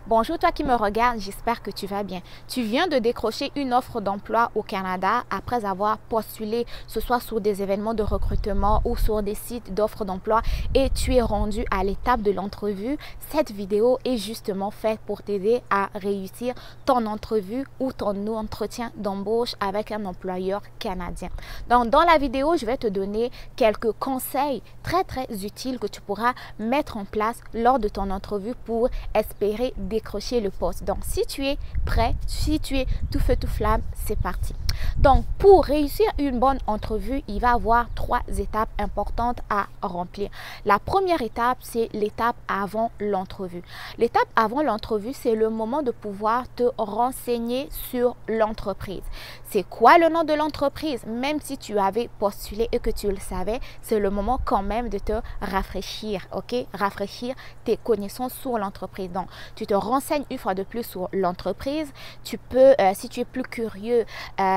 Bonjour toi qui me regardes, j'espère que tu vas bien. Tu viens de décrocher une offre d'emploi au Canada après avoir postulé, ce soit sur des événements de recrutement ou sur des sites d'offres d'emploi et tu es rendu à l'étape de l'entrevue. Cette vidéo est justement faite pour t'aider à réussir ton entrevue ou ton entretien d'embauche avec un employeur canadien. Donc dans la vidéo, je vais te donner quelques conseils très utiles que tu pourras mettre en place lors de ton entrevue pour espérer décrocher le poste. Donc, si tu es prêt, si tu es tout feu, tout flamme, c'est parti. Donc, pour réussir une bonne entrevue, il va y avoir 3 étapes importantes à remplir. La première étape, c'est l'étape avant l'entrevue. L'étape avant l'entrevue, c'est le moment de pouvoir te renseigner sur l'entreprise. C'est quoi le nom de l'entreprise? Même si tu avais postulé et que tu le savais, c'est le moment quand même de te rafraîchir, ok? Rafraîchir tes connaissances sur l'entreprise. Donc, tu te renseignes une fois de plus sur l'entreprise. Tu peux, si tu es plus curieux,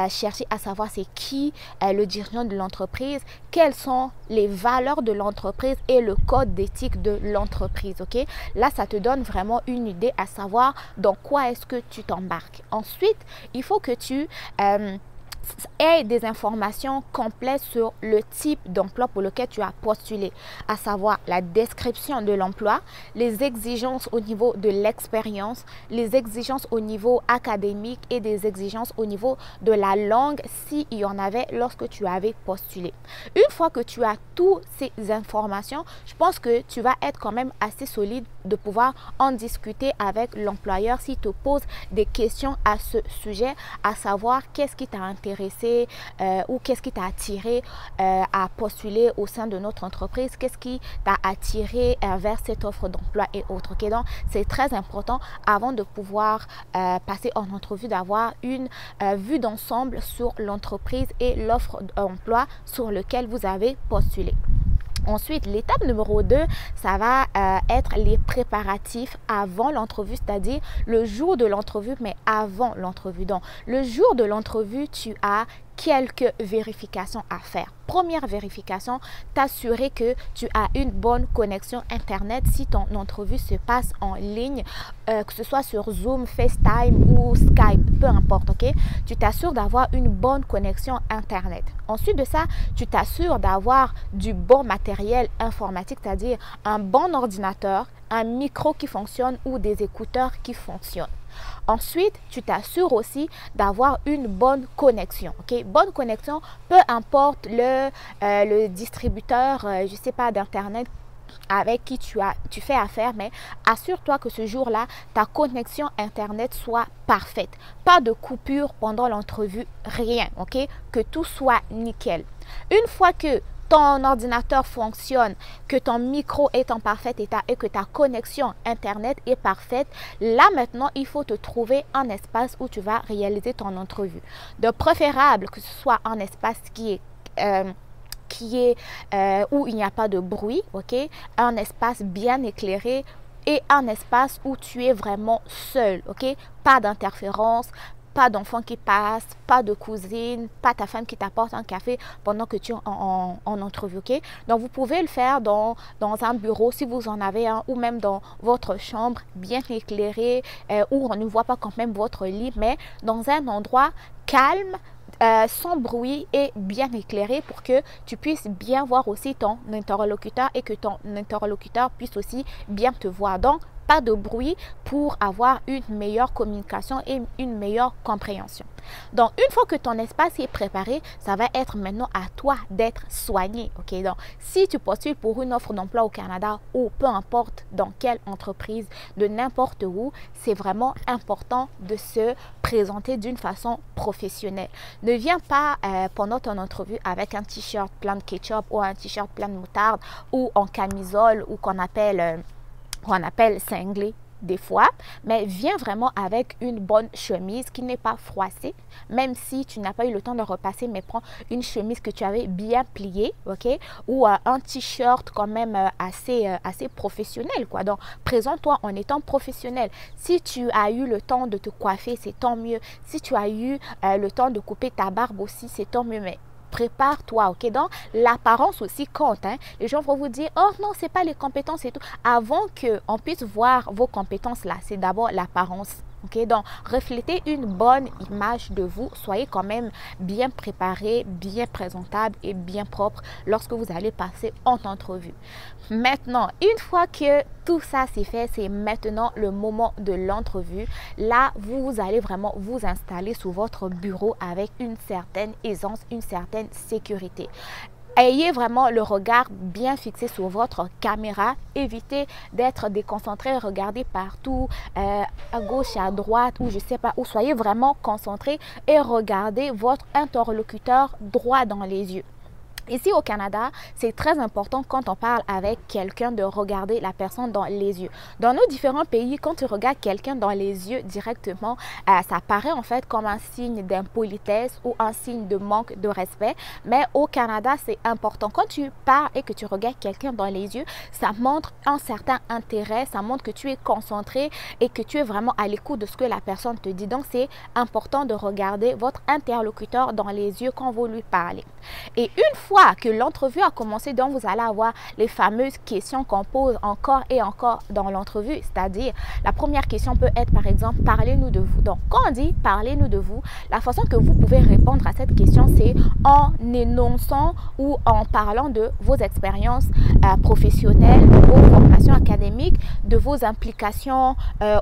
chercher à savoir c'est qui le dirigeant de l'entreprise, quelles sont les valeurs de l'entreprise et le code d'éthique de l'entreprise, ok? Là, ça te donne vraiment une idée à savoir dans quoi est-ce que tu t'embarques. Ensuite, il faut que tu aient des informations complètes sur le type d'emploi pour lequel tu as postulé, à savoir la description de l'emploi, les exigences au niveau de l'expérience, les exigences au niveau académique et des exigences au niveau de la langue s'il y en avait lorsque tu avais postulé. Une fois que tu as toutes ces informations, je pense que tu vas être quand même assez solide de pouvoir en discuter avec l'employeur s'il te pose des questions à ce sujet, à savoir qu'est-ce qui t'a intéressé ou qu'est-ce qui t'a attiré à postuler au sein de notre entreprise, qu'est-ce qui t'a attiré vers cette offre d'emploi et autres. Okay? Donc, c'est très important avant de pouvoir passer en entrevue d'avoir une vue d'ensemble sur l'entreprise et l'offre d'emploi sur lequel vous avez postulé. Ensuite, l'étape numéro 2, ça va être les préparatifs avant l'entrevue, c'est-à-dire le jour de l'entrevue, mais avant l'entrevue. Donc, le jour de l'entrevue, tu as quelques vérifications à faire. Première vérification, t'assurer que tu as une bonne connexion Internet si ton entrevue se passe en ligne, que ce soit sur Zoom, FaceTime ou Skype, peu importe, ok? Tu t'assures d'avoir une bonne connexion Internet. Ensuite de ça, tu t'assures d'avoir du bon matériel informatique, c'est-à-dire un bon ordinateur, un micro qui fonctionne ou des écouteurs qui fonctionnent. Ensuite, tu t'assures aussi d'avoir une bonne connexion. Okay? Bonne connexion, peu importe le distributeur, je ne sais pas, d'Internet avec qui tu fais affaire, mais assure-toi que ce jour-là, ta connexion Internet soit parfaite. Pas de coupure pendant l'entrevue, rien, ok? Que tout soit nickel. Une fois que ton ordinateur fonctionne, que ton micro est en parfait état et que ta connexion Internet est parfaite, là maintenant, il faut te trouver un espace où tu vas réaliser ton entrevue. De préférable que ce soit un espace où il n'y a pas de bruit, ok? Un espace bien éclairé et un espace où tu es vraiment seul, ok? Pas d'interférence, pas d'enfant qui passe, pas de cousine, pas ta femme qui t'apporte un café pendant que tu es en entrevue, ok? Donc, vous pouvez le faire dans un bureau si vous en avez un ou même dans votre chambre bien éclairée où on ne voit pas quand même votre lit, mais dans un endroit calme, sans bruit et bien éclairé pour que tu puisses bien voir aussi ton interlocuteur et que ton interlocuteur puisse aussi bien te voir. Donc, pas de bruit pour avoir une meilleure communication et une meilleure compréhension. Donc, une fois que ton espace est préparé, ça va être maintenant à toi d'être soigné. Ok? Donc, si tu postules pour une offre d'emploi au Canada ou peu importe dans quelle entreprise, de n'importe où, c'est vraiment important de se présenter d'une façon professionnelle. Ne viens pas pendant ton entrevue avec un t-shirt plein de ketchup ou un t-shirt plein de moutarde ou en camisole ou qu'on appelle cinglé des fois, mais viens vraiment avec une bonne chemise qui n'est pas froissée, même si tu n'as pas eu le temps de repasser, mais prends une chemise que tu avais bien pliée, ok, ou un t-shirt quand même assez professionnel, quoi. Donc, présente-toi en étant professionnel. Si tu as eu le temps de te coiffer, c'est tant mieux. Si tu as eu le temps de couper ta barbe aussi, c'est tant mieux, mais prépare-toi, ok? Donc, l'apparence aussi compte, hein? Les gens vont vous dire, oh non, c'est pas les compétences et tout. Avant qu'on puisse voir vos compétences là, c'est d'abord l'apparence. Okay, donc, reflétez une bonne image de vous. Soyez quand même bien préparé, bien présentable et bien propre lorsque vous allez passer en entrevue. Maintenant, une fois que tout ça c'est fait, c'est maintenant le moment de l'entrevue. Là, vous allez vraiment vous installer sous votre bureau avec une certaine aisance, une certaine sécurité. Ayez vraiment le regard bien fixé sur votre caméra. Évitez d'être déconcentré, regardez partout, à gauche, à droite, ou je sais pas où. Soyez vraiment concentré et regardez votre interlocuteur droit dans les yeux. Ici au Canada, c'est très important quand on parle avec quelqu'un de regarder la personne dans les yeux. Dans nos différents pays, quand tu regardes quelqu'un dans les yeux directement, ça paraît en fait comme un signe d'impolitesse ou un signe de manque de respect. Mais au Canada, c'est important. Quand tu parles et que tu regardes quelqu'un dans les yeux, ça montre un certain intérêt, ça montre que tu es concentré et que tu es vraiment à l'écoute de ce que la personne te dit. Donc, c'est important de regarder votre interlocuteur dans les yeux quand vous lui parlez. Et une fois que l'entrevue a commencé, donc vous allez avoir les fameuses questions qu'on pose encore et encore dans l'entrevue, c'est-à-dire la première question peut être par exemple parlez-nous de vous. Donc quand on dit parlez-nous de vous, la façon que vous pouvez répondre à cette question, c'est en énonçant ou en parlant de vos expériences professionnelles, de vos formations académiques, de vos implications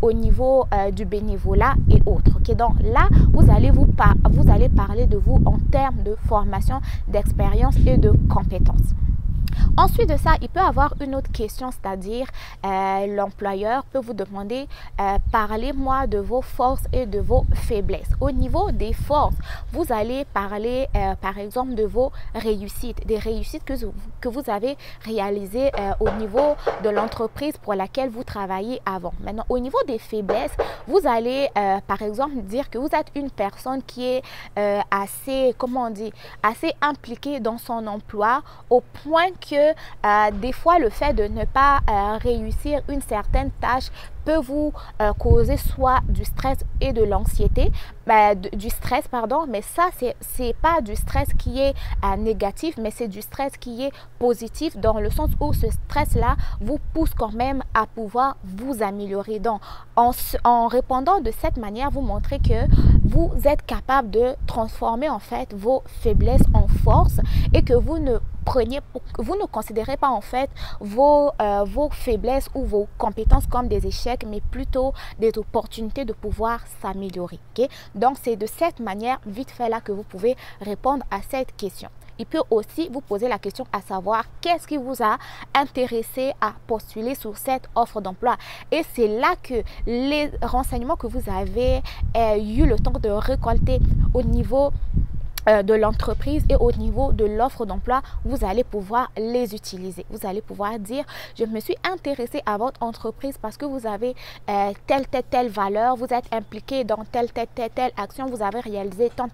au niveau du bénévolat et autres. Okay? Donc là, vous allez parler de vous en termes de formation, d'expérience et de compétences. Ensuite de ça, il peut avoir une autre question, c'est-à-dire l'employeur peut vous demander parlez-moi de vos forces et de vos faiblesses. Au niveau des forces, vous allez parler par exemple de vos réussites, des réussites que vous avez réalisées au niveau de l'entreprise pour laquelle vous travaillez avant. Maintenant, au niveau des faiblesses, vous allez par exemple dire que vous êtes une personne qui est assez, comment on dit, assez impliquée dans son emploi au point que des fois le fait de ne pas réussir une certaine tâche peut vous causer soit du stress et de l'anxiété, du stress pardon, mais ça c'est pas du stress qui est négatif, mais c'est du stress qui est positif dans le sens où ce stress là vous pousse quand même à pouvoir vous améliorer. Donc en répondant de cette manière, vous montrez que vous êtes capable de transformer en fait vos faiblesses en force et que vous ne considérez pas en fait vos faiblesses ou vos compétences comme des échecs, mais plutôt des opportunités de pouvoir s'améliorer. Okay? Donc c'est de cette manière vite fait là que vous pouvez répondre à cette question. Il peut aussi vous poser la question à savoir qu'est-ce qui vous a intéressé à postuler sur cette offre d'emploi. Et c'est là que les renseignements que vous avez eu le temps de récolter au niveau de l'entreprise et au niveau de l'offre d'emploi, vous allez pouvoir les utiliser. Vous allez pouvoir dire, je me suis intéressé à votre entreprise parce que vous avez telle valeur, vous êtes impliqué dans telle action, vous avez réalisé tant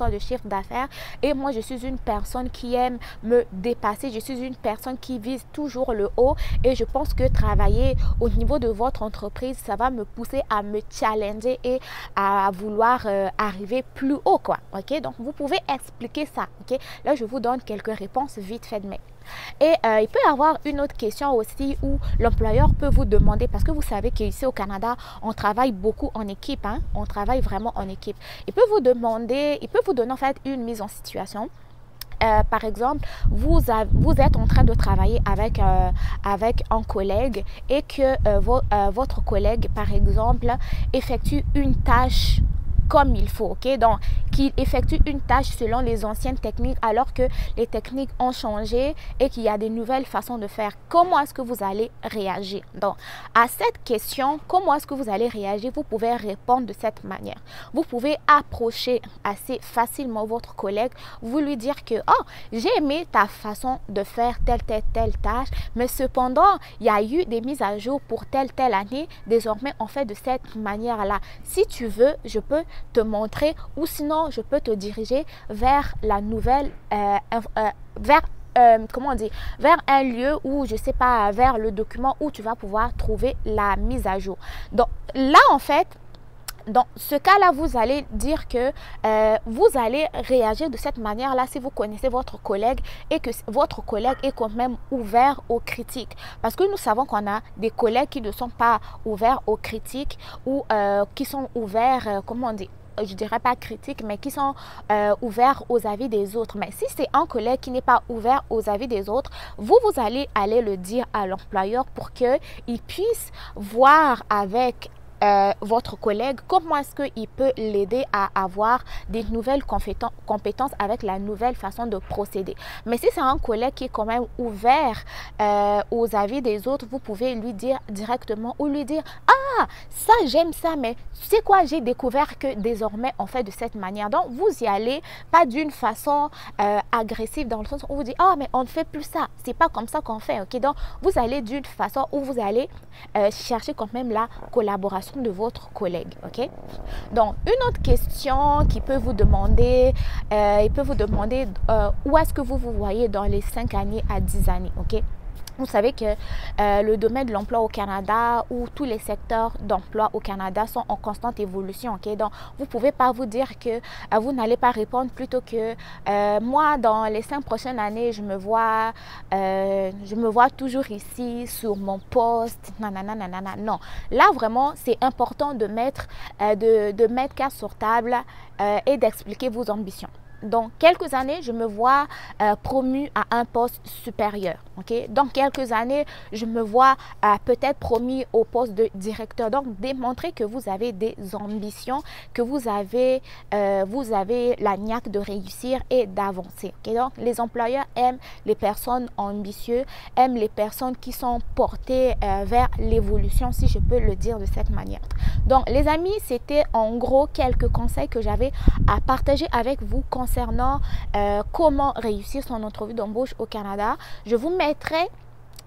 de chiffre d'affaires et moi je suis une personne qui aime me dépasser, je suis une personne qui vise toujours le haut et je pense que travailler au niveau de votre entreprise, ça va me pousser à me challenger et à vouloir arriver plus haut quoi. Ok, donc vous pouvez expliquer ça. Ok, là je vous donne quelques réponses vite faites. Mais et il peut y avoir une autre question aussi où l'employeur peut vous demander, parce que vous savez qu'ici au Canada on travaille beaucoup en équipe, hein, on travaille vraiment en équipe. Il peut vous donner en fait une mise en situation. Par exemple, vous êtes en train de travailler avec un collègue et que votre collègue par exemple effectue une tâche comme il faut, ok, donc qu'il effectue une tâche selon les anciennes techniques alors que les techniques ont changé et qu'il y a des nouvelles façons de faire. Comment est-ce que vous allez réagir? Donc à cette question, comment est-ce que vous allez réagir, vous pouvez répondre de cette manière. Vous pouvez approcher assez facilement votre collègue, vous lui dire que oh, j'ai aimé ta façon de faire telle tâche, mais cependant il y a eu des mises à jour pour telle année, désormais on fait de cette manière là. Si tu veux, je peux te montrer ou sinon je peux te diriger vers la nouvelle comment on dit, vers un lieu où je sais pas, vers le document où tu vas pouvoir trouver la mise à jour. Donc là en fait Dans ce cas-là, vous allez dire que vous allez réagir de cette manière-là si vous connaissez votre collègue et que votre collègue est quand même ouvert aux critiques. Parce que nous savons qu'on a des collègues qui ne sont pas ouverts aux critiques ou qui sont ouverts, comment on dit, je dirais pas critiques, mais qui sont ouverts aux avis des autres. Mais si c'est un collègue qui n'est pas ouvert aux avis des autres, vous allez aller le dire à l'employeur pour qu'il puisse voir avec votre collègue, comment est-ce qu'il peut l'aider à avoir des nouvelles compétences avec la nouvelle façon de procéder. Mais si c'est un collègue qui est quand même ouvert aux avis des autres, vous pouvez lui dire directement ou lui dire « Ah, ça j'aime ça, mais tu sais quoi, j'ai découvert que désormais on fait de cette manière. » Donc vous y allez pas d'une façon agressive dans le sens où vous dites « Ah, mais on ne fait plus ça, c'est pas comme ça qu'on fait. » Ok, donc vous allez d'une façon où vous allez chercher quand même la collaboration de votre collègue. Ok, donc une autre question qui peut vous demander, où est-ce que vous vous voyez dans les 5 années à 10 années. Ok, vous savez que le domaine de l'emploi au Canada ou tous les secteurs d'emploi au Canada sont en constante évolution. Okay? Donc, vous ne pouvez pas vous dire que vous n'allez pas répondre plutôt que moi, dans les 5 prochaines années, je me vois toujours ici sur mon poste. Nanana, nanana. Non, là vraiment, c'est important de mettre carte sur table et d'expliquer vos ambitions. Dans quelques années, je me vois promu à un poste supérieur. Okay? Dans quelques années, je me vois peut-être promu au poste de directeur. Donc, démontrer que vous avez des ambitions, que vous avez la niaque de réussir et d'avancer. Okay? Donc, les employeurs aiment les personnes ambitieuses, aiment les personnes qui sont portées vers l'évolution, si je peux le dire de cette manière. Donc, les amis, c'était en gros quelques conseils que j'avais à partager avec vous concernant comment réussir son entrevue d'embauche au Canada. Je vous mettrai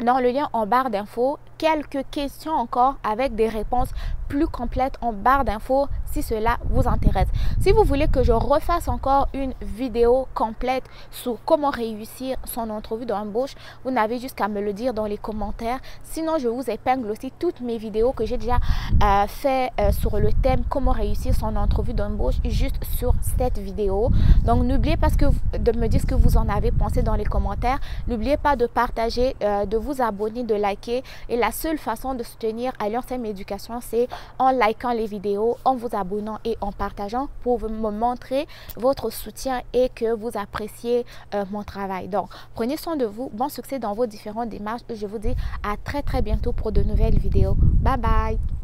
dans le lien en barre d'infos quelques questions encore avec des réponses plus complètes en barre d'infos si cela vous intéresse. Si vous voulez que je refasse encore une vidéo complète sur comment réussir son entrevue d'embauche, vous n'avez juste qu'à me le dire dans les commentaires. Sinon, je vous épingle aussi toutes mes vidéos que j'ai déjà fait sur le thème comment réussir son entrevue d'embauche juste sur cette vidéo. Donc, n'oubliez pas de me dire ce que vous en avez pensé dans les commentaires. N'oubliez pas de partager, de vous abonner, de liker. Et la seule façon de soutenir Alliance M Éducation, c'est en likant les vidéos, en vous abonnant et en partageant pour me montrer votre soutien et que vous appréciez mon travail. Donc, prenez soin de vous. Bon succès dans vos différentes démarches et je vous dis à très bientôt pour de nouvelles vidéos. Bye bye!